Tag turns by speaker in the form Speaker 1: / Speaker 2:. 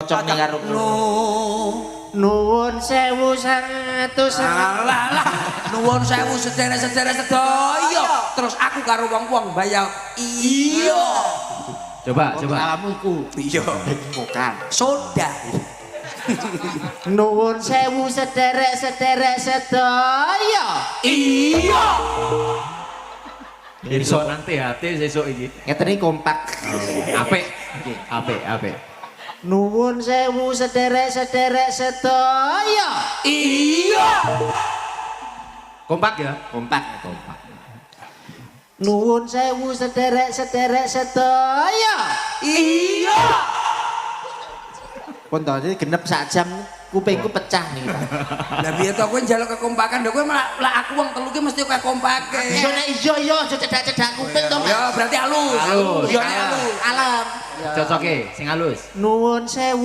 Speaker 1: cocok ning karo nuwun sewu sangatus
Speaker 2: lah nuwun sewu sederek-sederek sedaya terus aku karo wong-wong bayar iya
Speaker 3: Coba.
Speaker 1: Alamu iku.
Speaker 2: Iya.
Speaker 1: Bukan.
Speaker 2: Soda.
Speaker 1: Nuwun sewu sederek sedaya.
Speaker 2: Iya.
Speaker 3: Besok nanti hati sesuk iki.
Speaker 1: Ngeten iki kompak.
Speaker 3: Apik.
Speaker 1: Nuwun sewu sederek sedaya.
Speaker 2: Iya.
Speaker 3: Kompak ya?
Speaker 1: Kompak. Nuwun sewu sederek sedaya.
Speaker 2: Iya.
Speaker 1: Pun to genep sak jam kupingku pecah nih.
Speaker 2: Lah piye to kowe njaluk kekompakan lho kowe malah aku wong telu ki mesti kowe kompake.
Speaker 1: Iya nek iya aja cedak-cedak kuping to.
Speaker 2: Ya berarti halus.
Speaker 3: Halus.
Speaker 2: Iya nek halus.
Speaker 1: Alam.
Speaker 3: Cocoke sing halus.
Speaker 1: Nuwun sewu